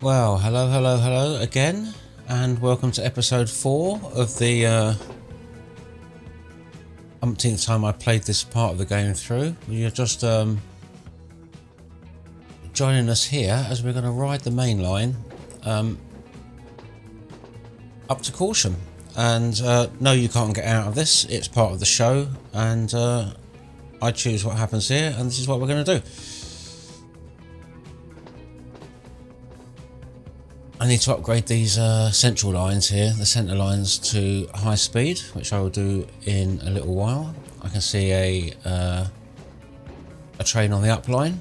Well, hello again, and welcome to episode 4 of the umpteenth time I played this part of the game through. You're just joining us here as we're going to ride the main line up to Corsham. And no, you can't get out of this, it's part of the show, and I choose what happens here, and this is what we're going to do. I need to upgrade these central lines here, the centre lines, to high speed, which I will do in a little while. I can see a train on the up line.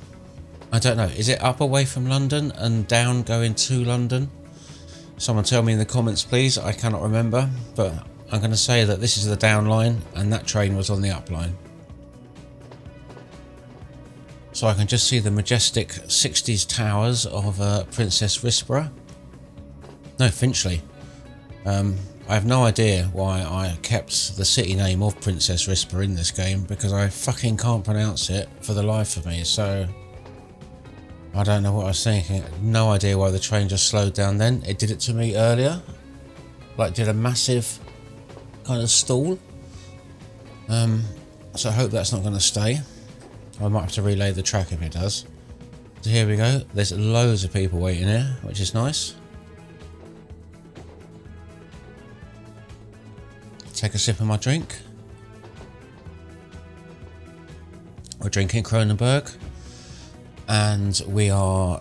I don't know, is it up away from London and down going to London? Someone tell me in the comments please, I cannot remember, but I'm going to say that this is the down line and that train was on the up line. So I can just see the majestic 60s towers of Princess Risborough. No, Finchley. I have no idea why I kept the city name of Princess Risborough in this game, because I fucking can't pronounce it for the life of me, so I don't know what I was thinking. No idea why the train just slowed down then. It did it to me earlier, like did a massive kind of stall. So I hope that's not going to stay. I might have to relay the track if it does. So here we go, there's loads of people waiting here, which is nice. Take a sip of my drink. We're drinking Kronenberg, and we are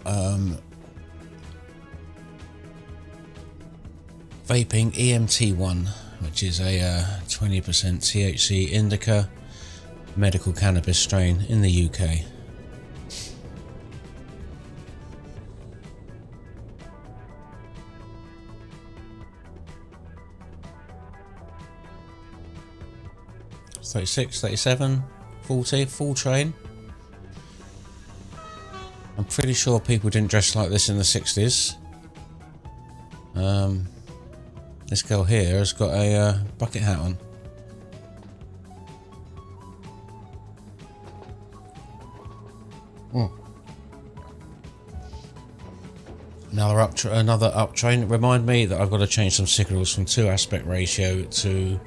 vaping EMT1, which is a 20% THC indica medical cannabis strain in the UK. $36, $37, $40, full train. I'm pretty sure people didn't dress like this in the 60s. This girl here has got a bucket hat on. Another up train. Remind me that I've got to change some signals from 2 aspect ratio to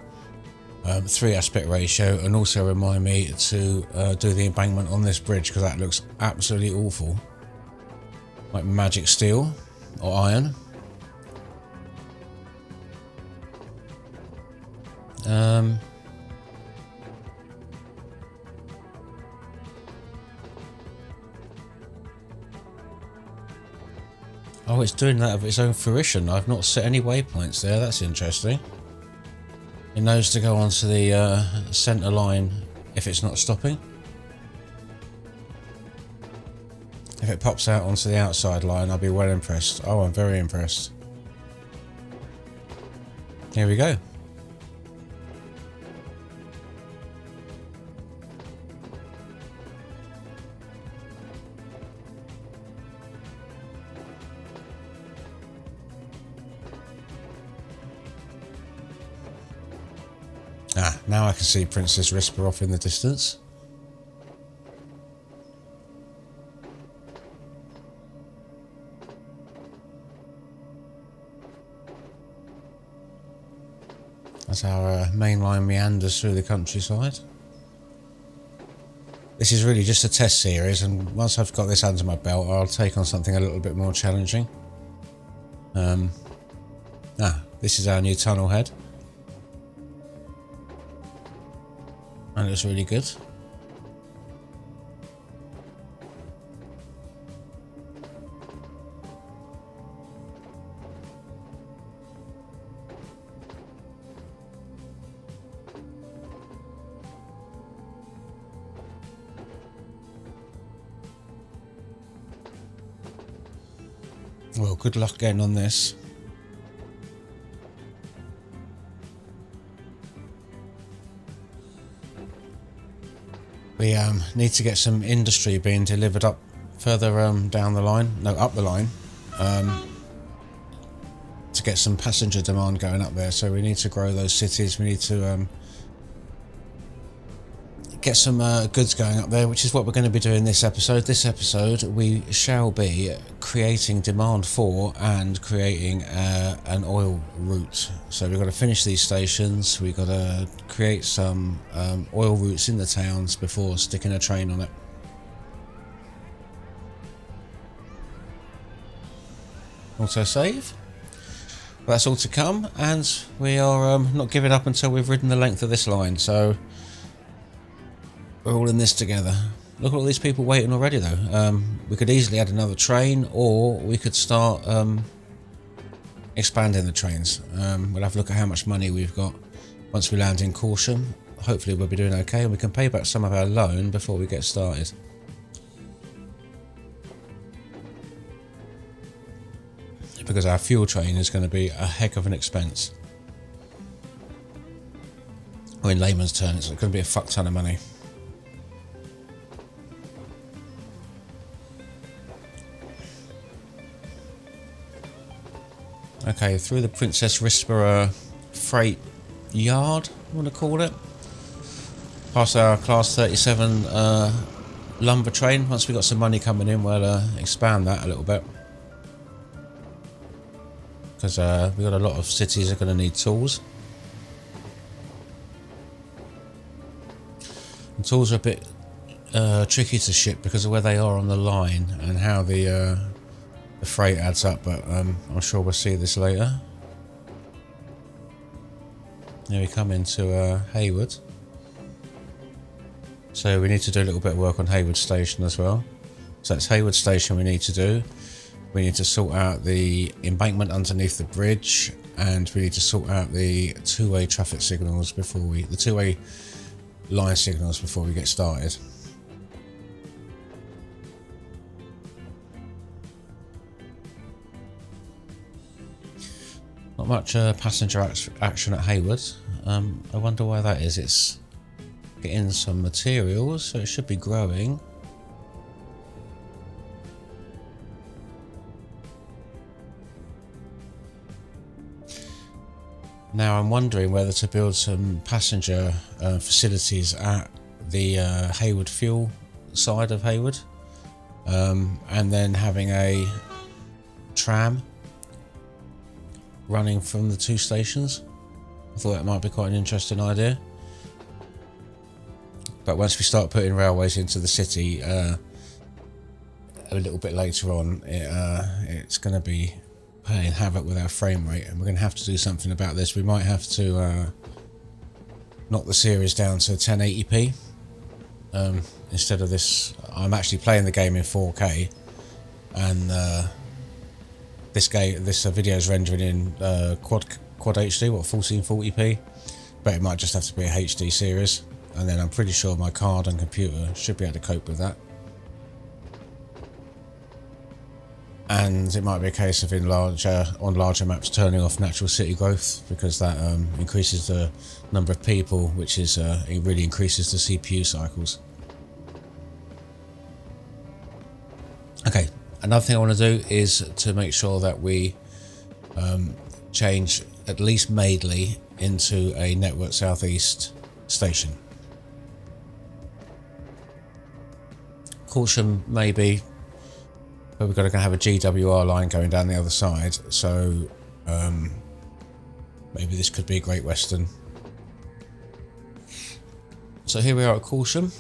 3 aspect ratio, and also remind me to do the embankment on this bridge, because that looks absolutely awful, like magic steel or iron. Oh, it's doing that of its own fruition. I've not set any waypoints there. That's interesting. It knows to go onto the centre line if it's not stopping. If it pops out onto the outside line, I'll be well impressed. Oh, I'm very impressed. Here we go. Ah, now I can see Princess Risborough off in the distance. As our main line meanders through the countryside. This is really just a test series, and once I've got this under my belt, I'll take on something a little bit more challenging. This is our new tunnel head. And it's really good. Well, good luck getting on this. We need to get some industry being delivered up further down the line, no, up the line, to get some passenger demand going up there. So we need to grow those cities. We need to get some goods going up there, which is what we're going to be doing this episode. This episode we shall be creating demand for and creating an oil route. So we've got to finish these stations, we've got to create some oil routes in the towns before sticking a train on it. Also save. That's all to come, and we are not giving up until we've ridden the length of this line, so we're all in this together. Look at all these people waiting already though. We could easily add another train, or we could start expanding the trains. We'll have a look at how much money we've got once we land in Caution. Hopefully we'll be doing okay, and we can pay back some of our loan before we get started. Because our fuel train is going to be a heck of an expense. Or in layman's terms, it's going to be a fuck ton of money. Okay, through the Princess Risborough freight yard, I want to call it. Past our class 37 lumber train. Once we've got some money coming in, we'll expand that a little bit. Because we've got a lot of cities that are going to need tools. And tools are a bit tricky to ship because of where they are on the line and how the freight adds up, but I'm sure we'll see this later. Here we come into Hayward. So we need to do a little bit of work on Hayward Station as well. So that's Hayward Station we need to do. We need to sort out the embankment underneath the bridge, and we need to sort out the two-way traffic signals before the two-way line signals before we get started. Not much passenger action at Hayward. I wonder why that is. It's getting some materials, so it should be growing. Now I'm wondering whether to build some passenger facilities at the Hayward fuel side of Hayward, and then having a tram running from the two stations. I thought that might be quite an interesting idea. But once we start putting railways into the city a little bit later on, it's going to be playing havoc with our frame rate, and we're going to have to do something about this. We might have to knock the series down to 1080p instead of this. I'm actually playing the game in 4K, and this video is rendering in quad HD, 1440p, but it might just have to be a HD series, and then I'm pretty sure my card and computer should be able to cope with that. And it might be a case of on larger maps turning off natural city growth, because that increases the number of people, which is it really increases the CPU cycles. Okay, another thing I want to do is to make sure that we change at least Madeley into a Network Southeast station. Caution maybe, but we've got to have a GWR line going down the other side, so maybe this could be a Great Western. So here we are at Caution,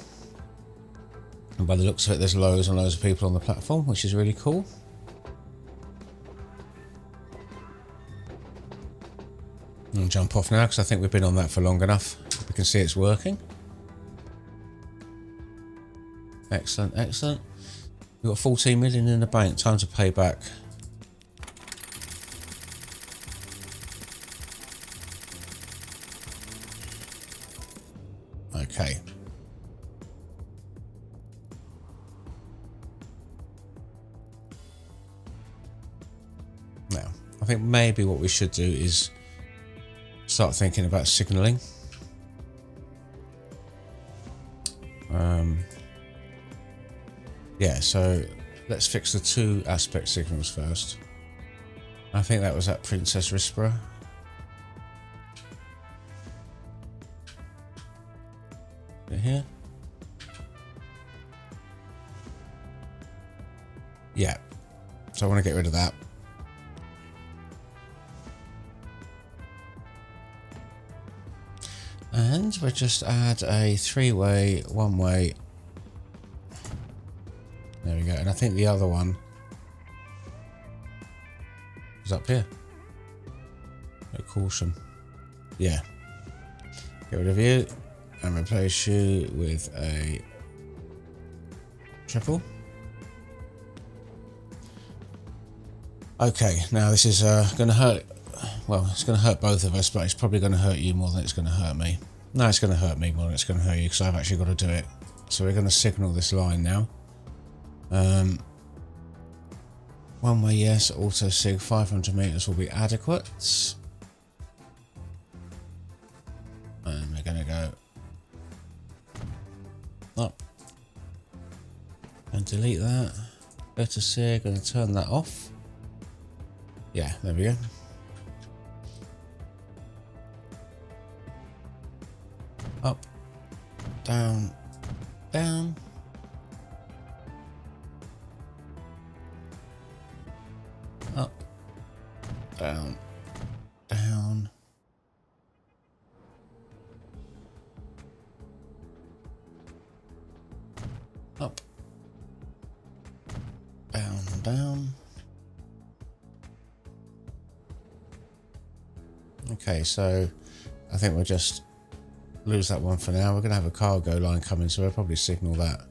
and by the looks of it there's loads and loads of people on the platform, which is really cool. I'll jump off now because I think we've been on that for long enough. We can see it's working. Excellent, excellent. We've got 14 million in the bank. Time to pay back. Okay. Now, I think maybe what we should do is start thinking about signalling. Yeah, so let's fix the two aspect signals first. I think that was at Princess Risborough. Here. So I want to get rid of that. And we'll just add a 3-way, 1-way. There we go. And I think the other one is up here. At caution. Yeah. Get rid of you and replace you with a triple. Okay, now this is going to hurt. Well, it's going to hurt both of us, but it's probably going to hurt you more than it's going to hurt me. No, it's going to hurt me more than it's going to hurt you because I've actually got to do it. So we're going to signal this line now. 1-way, yes. Auto sig 500 meters will be adequate. And we're going to go up and delete that. Go to sig and turn that off. Yeah, there we go. Up, down, down. Up, down, down. Up, down, down. Okay, so I think we'll just lose that one for now. We're going to have a cargo line coming, so we'll probably signal that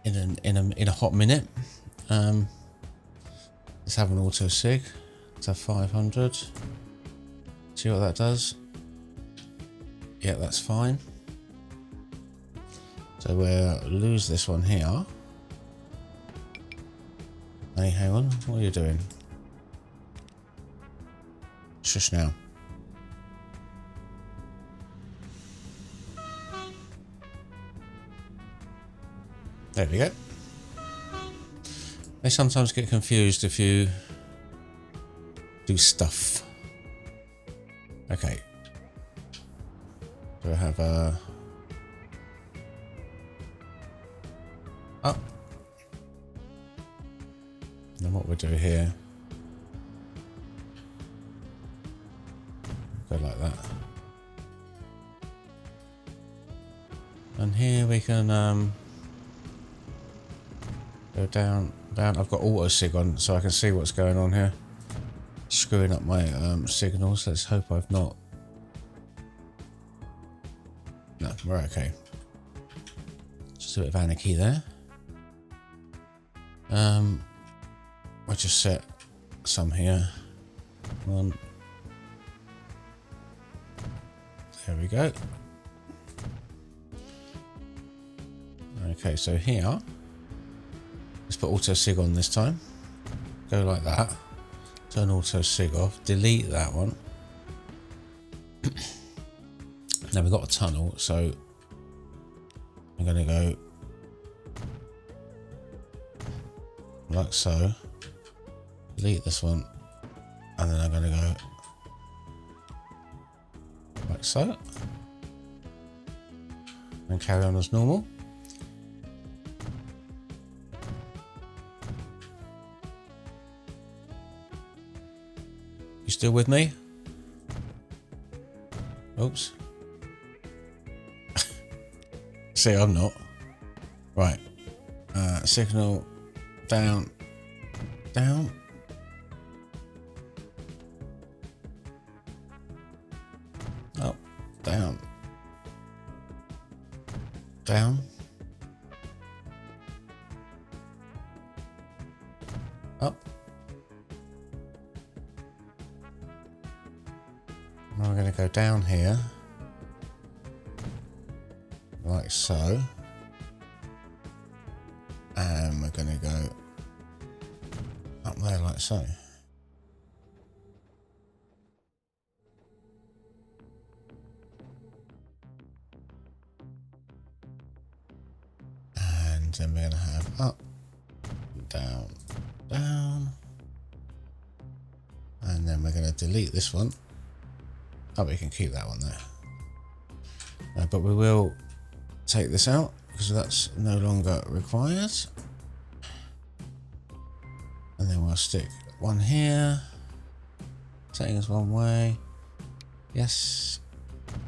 in a hot minute. Let's have an auto sig. Let's have 500. See what that does. Yeah, that's fine. So we'll lose this one here. Hey, hang on. What are you doing? Shush now. There we go. They sometimes get confused if you do stuff. Okay. So we have up. Then what we'll do here, go like that. And here we can go down, down. I've got auto sig on, so I can see what's going on here. Screwing up my signals. Let's hope I've not. No, we're okay. Just a bit of anarchy there. I'll just set some here. One. There we go. Okay, so here, let's put auto sig on this time. Go like that. Turn auto sig off. Delete that one. Now we've got a tunnel, so I'm going to go like so. Delete this one, and then I'm going to go like so, and carry on as normal. You still with me? Oops. See, I'm not. Right. Signal down, down. Up, down, down. Up. Now we're going to go down here, like so, and we're going to go up there like so. And then we're going to have up, down, down, and then we're going to delete this one. Oh, we can keep that one there. But we will take this out because that's no longer required. I'll stick one here. Settings one way. Yes.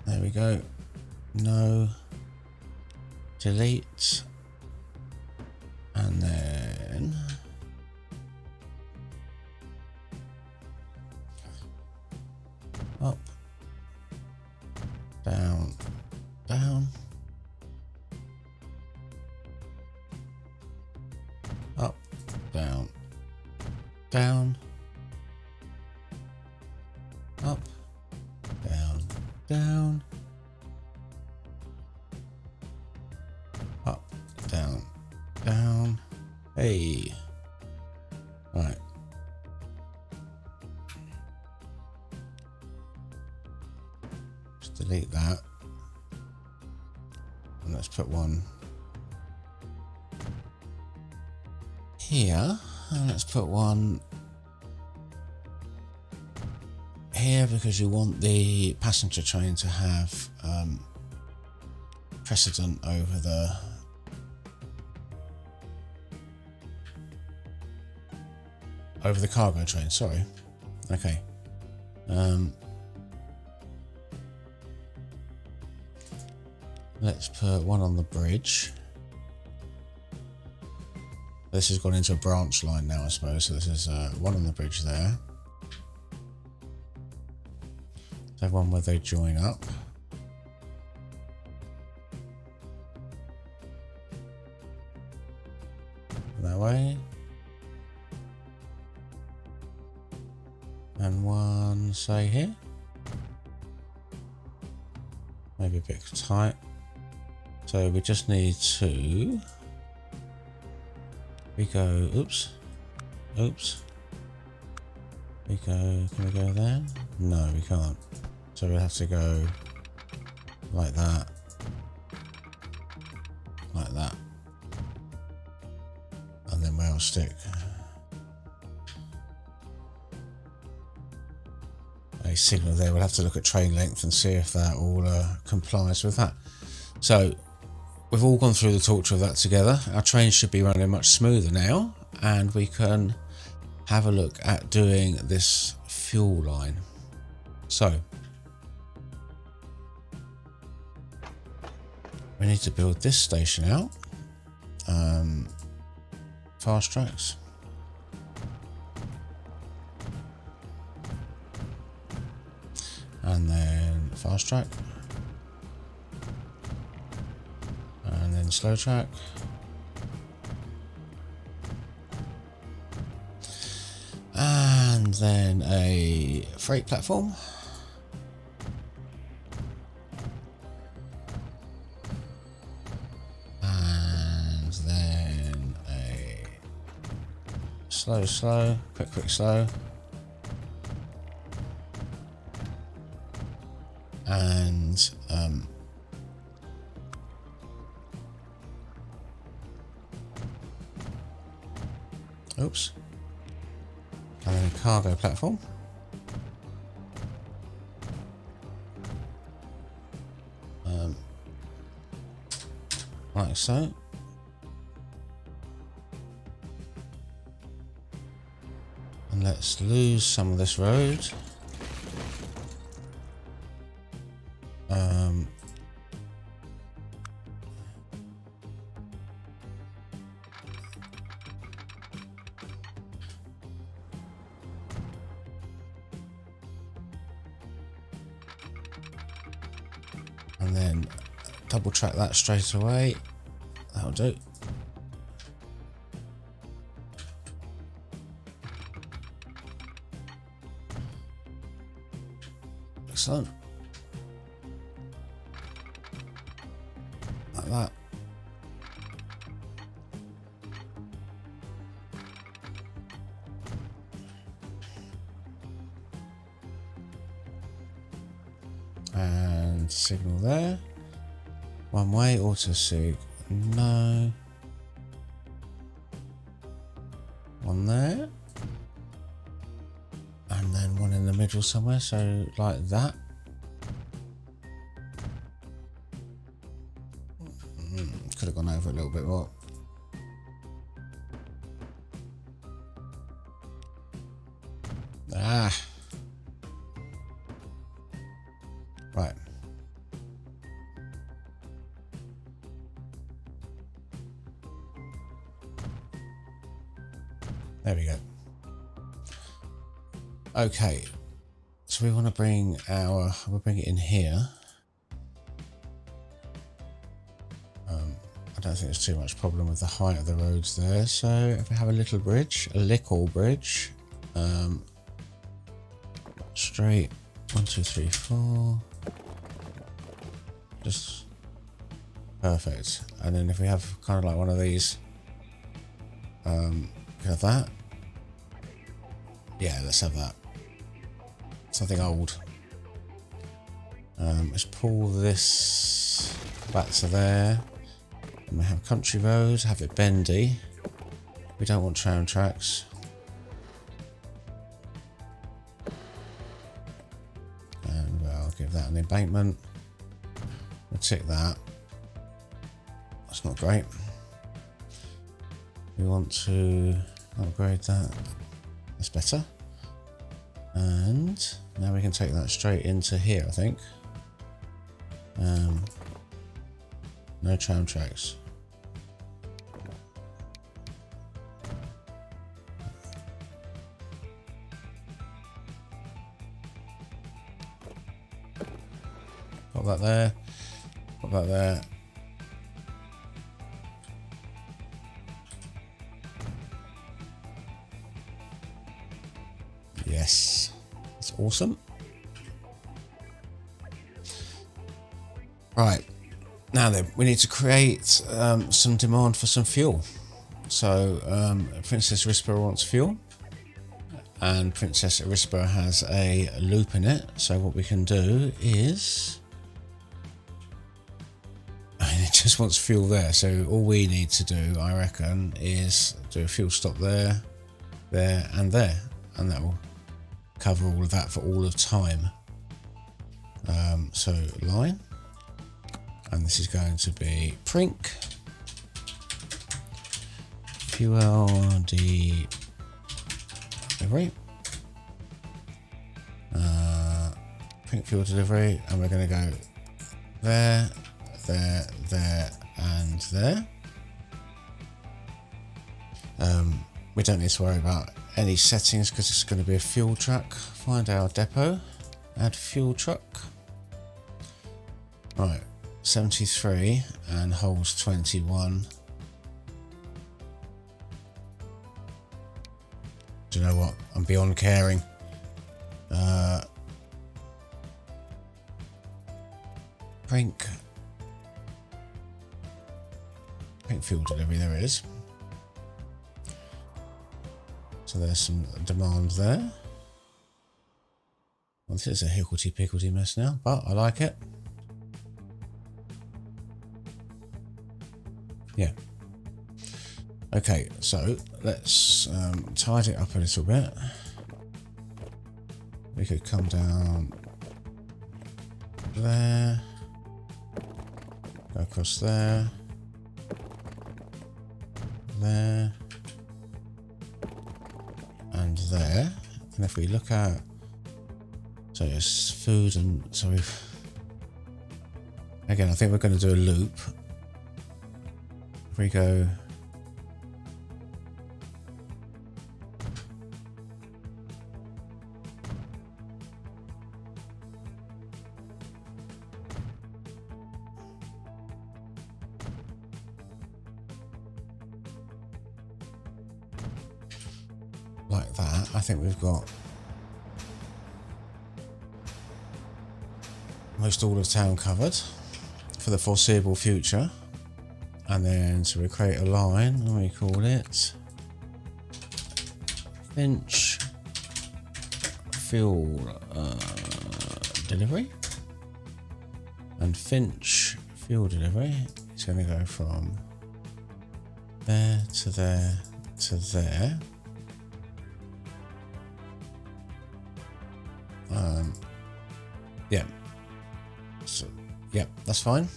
There we go. No. Delete. And then up, down, down, up, down, down, up, down, down, up, down, down. Hey, right. Just delete that, and let's put one here, and let's put one here because you want the passenger train to have precedent over the cargo train. Sorry. Okay. Let's put one on the bridge. This has gone into a branch line now, I suppose. So this is one on the bridge there. So one where they join up. That way. And one, say here. Maybe a bit tight. So we just need to. We go, oops. Oops. We go, can we go there? No, we can't. So we'll have to go like that. Like that. And then we'll stick a signal there. We'll have to look at train length and see if that all complies with that. So we've all gone through the torture of that together. Our train should be running much smoother now, and we can have a look at doing this fuel line. So we need to build this station out. Fast tracks. And then fast track. And then slow track. And then a freight platform. And then a slow, quick, slow. And oops. And then a cargo platform. Like so. And let's lose some of this road. And then double track that straight away. That'll do. Excellent. Like that. And signal there. One way, auto sig. No. One there. And then one in the middle somewhere, so like that. Could have gone over a little bit more. Ah. Right. There we go. Okay. So we want to bring we'll bring it in here. I don't think there's too much problem with the height of the roads there. So if we have a little bridge, a little bridge, straight 1, 2, 3, 4, just perfect. And then if we have kind of like one of these, have that. Yeah, let's have that. Something old. Let's pull this back to there. And we have country roads, have it bendy. We don't want tram tracks. And I'll give that an embankment. We'll tick that. That's not great. We want to upgrade that. That's better. And now we can take that straight into here, I think. No tram tracks. Pop that there. Pop that there. Yes, it's awesome. Right, now then, we need to create some demand for some fuel. So Princess Rispa wants fuel, and Princess Rispa has a loop in it. So what we can do is, it just wants fuel there. So all we need to do, I reckon, is do a fuel stop there, there, and there, and that will cover all of that for all of time. So line, and this is going to be prink fuel delivery, prink fuel delivery, and we're going to go there, there, there, and there. We don't need to worry about any settings because it's going to be a fuel truck. Find our depot, add fuel truck. Right, 73 and holds 21. Do you know what? I'm beyond caring. Prink fuel delivery, there it is. So there's some demand there. Well, this is a higgledy-piggledy mess now, but I like it. Yeah. Okay, so let's tidy it up a little bit. We could come down there, go across there, there, and there. And if we look at, so it's food, and so we've, again, I think we're going to do a loop. If we go like that, I think we've got most all of town covered for the foreseeable future. And then so we create a line and we call it Finch fuel delivery, and Finch fuel delivery is going to go from there to there to there. Yeah, so yeah, that's fine.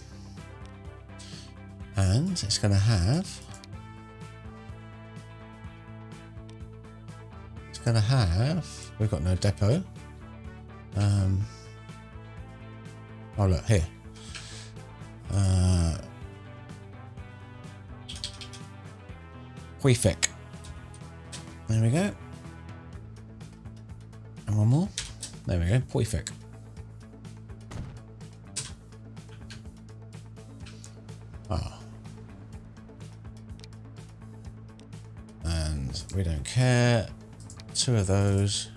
And it's going to have going to have... We've got no depot. Oh, look, here. Huifek. There we go. And one more. There we go, Huifek. Ah. And we don't care. 2 of those.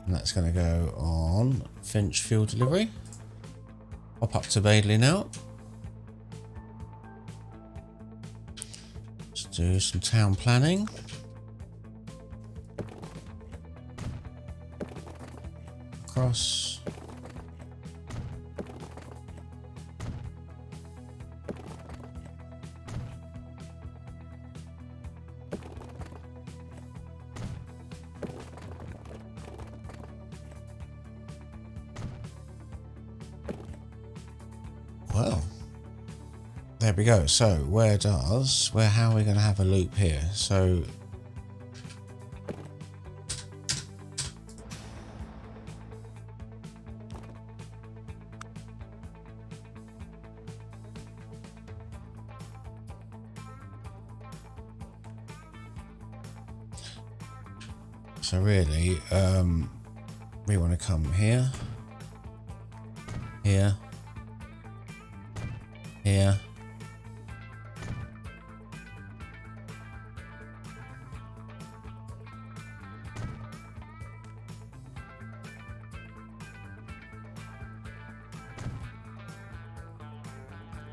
And that's going to go on Finch fuel delivery. Hop up to Mainline now. Let's do some town planning. Across. Well, there we go. So how are we going to have a loop here? So really, we want to come here, here, here,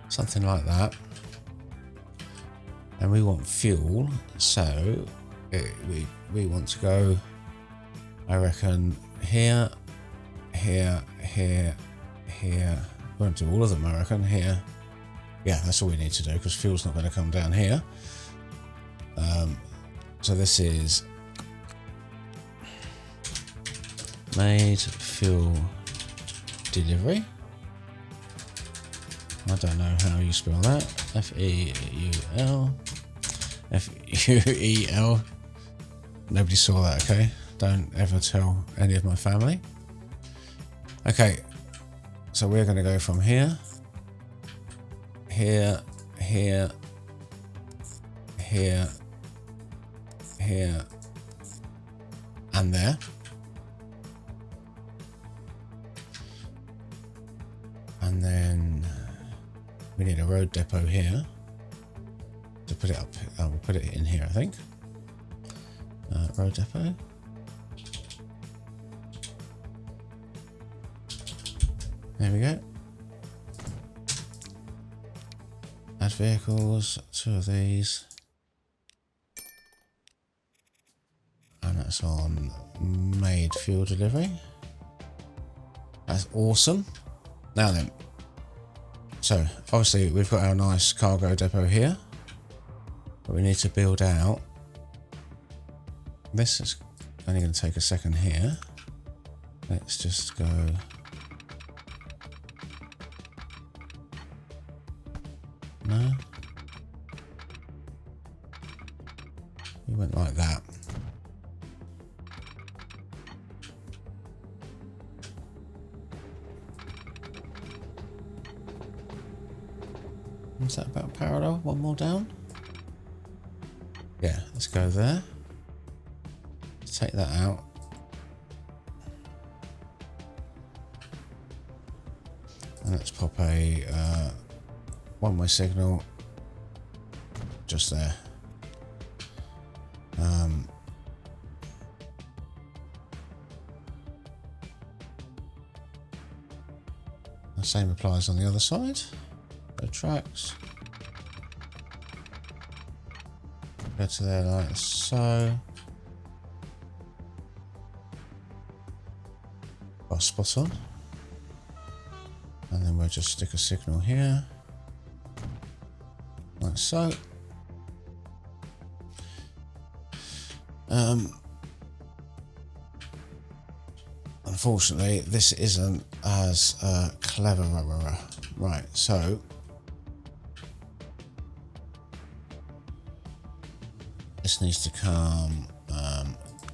something like that. And we want fuel, so we want to go, I reckon, here, here, here, here. We won't do all of them, I reckon. Here. Yeah, that's all we need to do, because fuel's not going to come down here. So this is made fuel delivery. I don't know how you spell that. F-E-U-L. F-U-E-L. Nobody saw that, okay? Don't ever tell any of my family. Okay, so we're going to go from here, here, here, here, here, and there. And then we need a road depot here to put it up. We'll put it in here, I think. Road depot. There we go. Add vehicles, 2 of these. And that's on made fuel delivery. That's awesome. Now then. So, obviously we've got our nice cargo depot here. But we need to build out. This is only going to take a second here. Let's just go. No. We went like that. Is that about parallel? One more down? Yeah, let's go there. Let's take that out. And let's pop a one-way signal just there. The same applies on the other side. Go tracks. Go to there like so. Got a spot on. And then we'll just stick a signal here. Like so. Unfortunately, this isn't as clever. Right, so this needs to come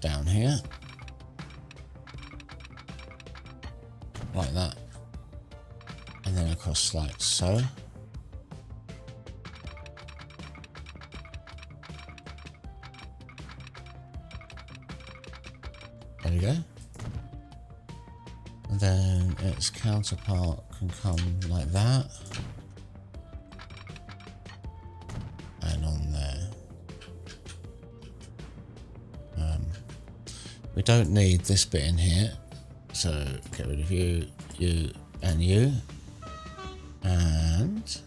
down here. Like that. And then across like so. There we go. And then its counterpart can come like that. And on there. We don't need this bit in here. So get rid of you, you, and you. And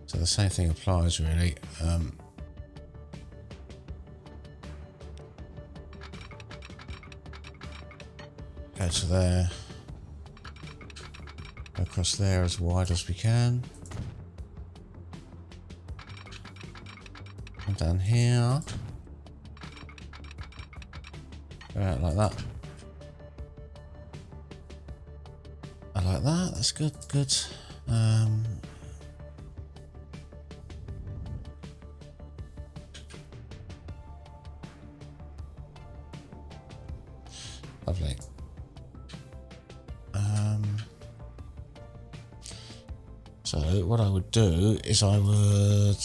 so the same thing applies really. Go to there, go across there as wide as we can. And down here. Go out like that. I like that, that's good, good. Lovely. So what I would do is I would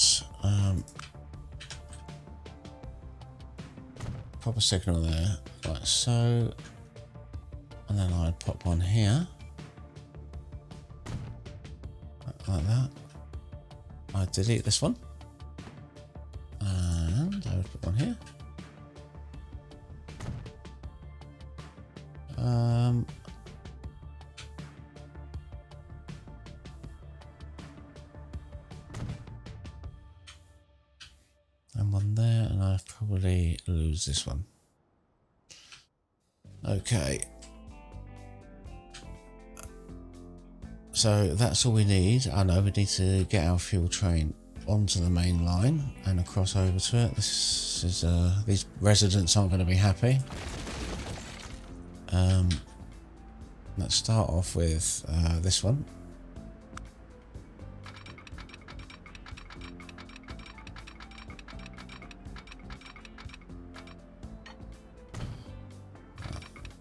pop a signal there, like so, and then I'd pop one here, like that. I'd delete this one, and I would put one here. And one there, and I probably lose this one. Okay. So that's all we need. I know we need to get our fuel train onto the main line and across over to it. This is these residents aren't going to be happy. Let's start off with this one.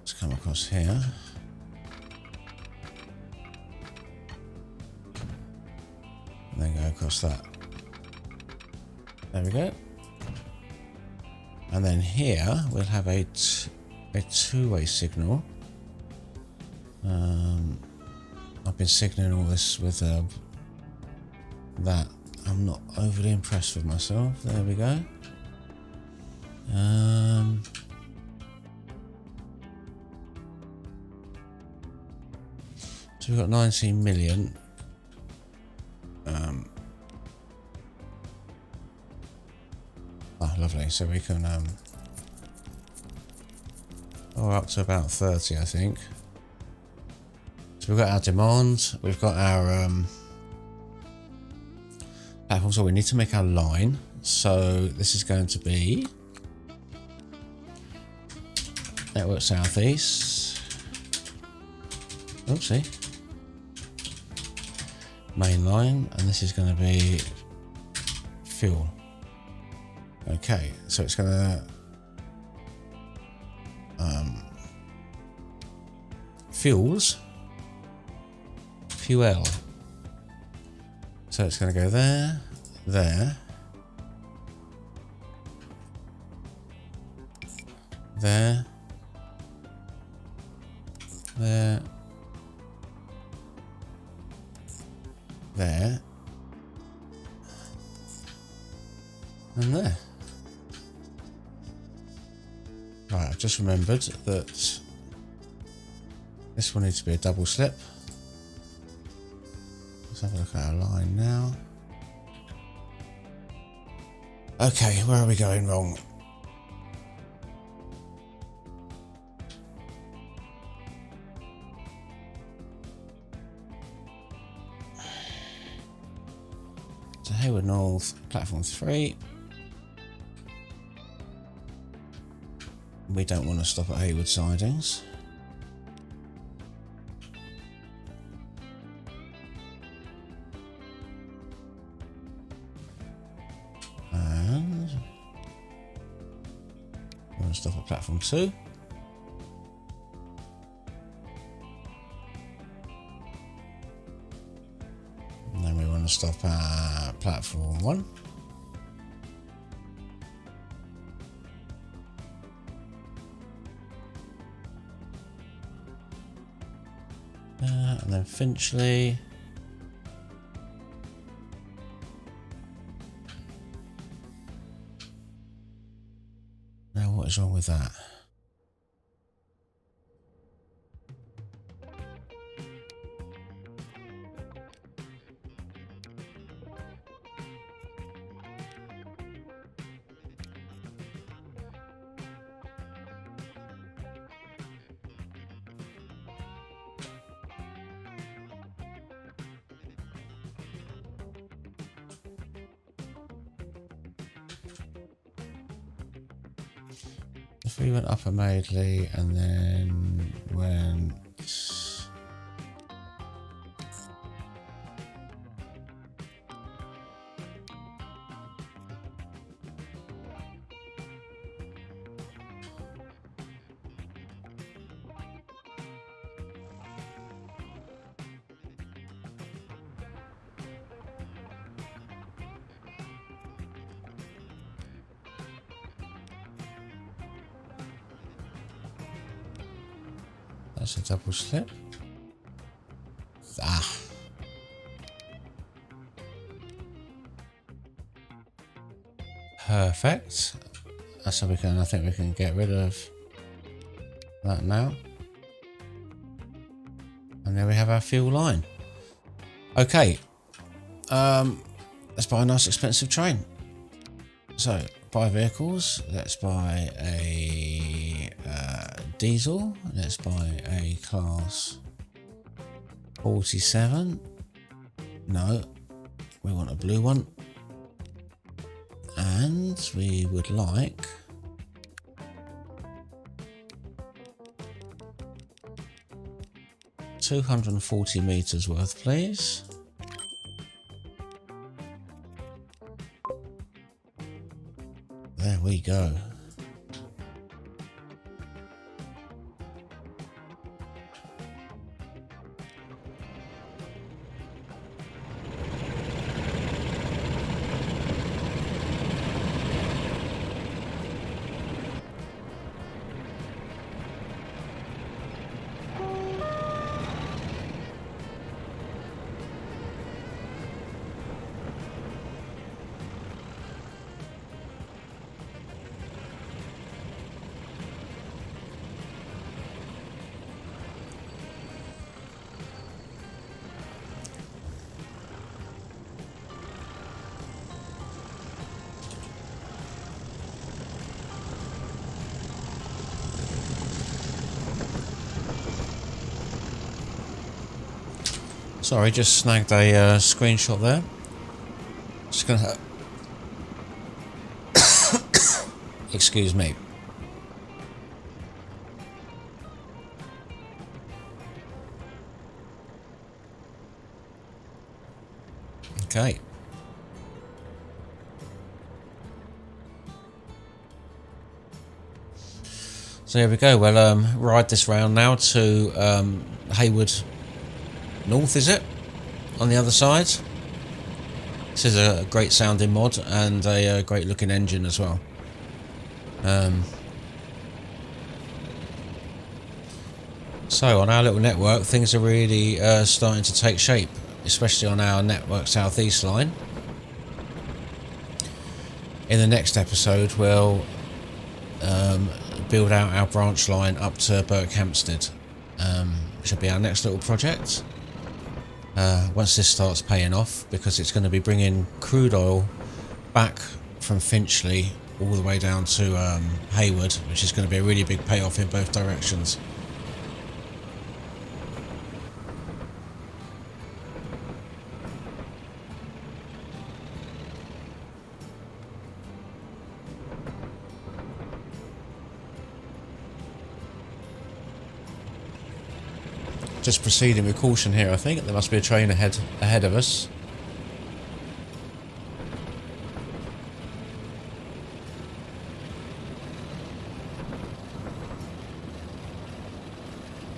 Let's come across here. And then go across that. There we go. And then here we'll have a two-way signal. I've been signaling all this with that. I'm not overly impressed with myself. There we go. So we've got 19 million. Oh, lovely. So we can we're up to about 30, I think. So we've got our demand, we've got our platform, so we need to make our line. So this is going to be network southeast. Oopsie. Mainline, and this is going to be fuel. Okay, so it's going to fuel. So it's going to go there, there, there, there, there, and there. Right, I've just remembered that this one needs to be a double slip. Let's have a look at our line now. Okay, where are we going wrong? So Hayward North, platform 3. We don't want to stop at Hayward sidings. stop at platform 2. And then we want to stop at platform 1. And then Finchley. Now what is wrong with that? If we went up a Mainline and then went that's a double slip. Ah. Perfect. That's how we can, I think we can get rid of that now. And there we have our fuel line. Okay. Let's buy a nice expensive train. So, buy vehicles. Let's buy a diesel. Let's buy a class 47. No, we want a blue one. And we would like $240 meters worth, please. There we go. Sorry, just snagged a screenshot there. Just gonna excuse me. Okay. So here we go. We'll ride this round now to Hayward North, is it? On the other side. This is a great sounding mod and a great looking engine as well. So on our little network, things are really starting to take shape, especially on our Network Southeast line. In the next episode, we'll build out our branch line up to Berkhamsted, which will be our next little project. Once this starts paying off, because it's going to be bringing crude oil back from Finchley all the way down to Hayward, which is going to be a really big payoff in both directions. Just proceeding with caution here, I think. There must be a train ahead of us.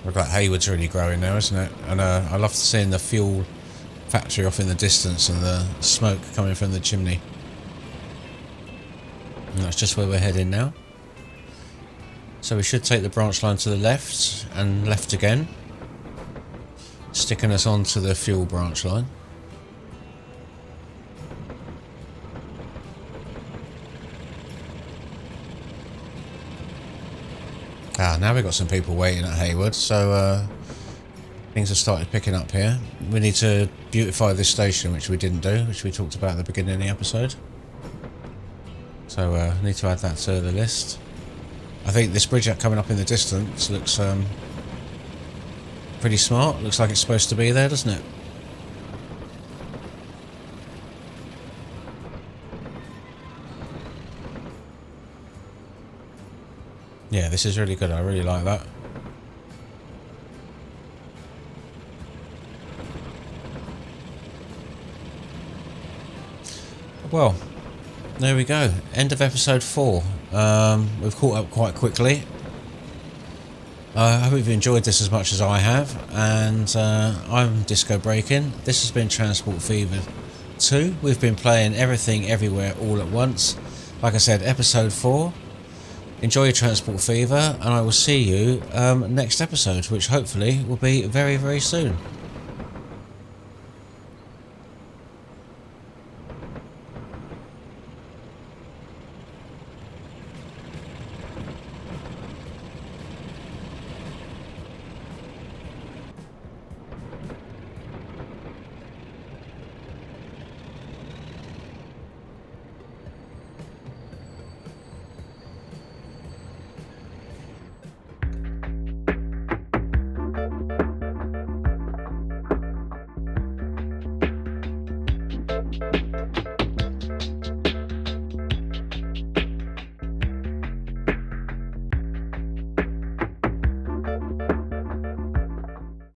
Look like Hayward's really growing now, isn't it? And I love seeing the fuel factory off in the distance and the smoke coming from the chimney. And that's just where we're heading now. So we should take the branch line to the left and left again, sticking us onto the fuel branch line. Now we've got some people waiting at Hayward, so things have started picking up here. We need to beautify this station, which we didn't do, which we talked about at the beginning of the episode. So need to add that to the list. I think this bridge coming up in the distance looks pretty smart. Looks like it's supposed to be there, doesn't it? Yeah, this is really good. I really like that. Well, there we go. End of episode 4. We've caught up quite quickly. I hope you've enjoyed this as much as I have. And I'm Disco Breaking. This has been Transport Fever 2. We've been playing Everything Everywhere All at Once. Like I said, episode 4. Enjoy your Transport Fever, and I will see you next episode, which hopefully will be very, very soon.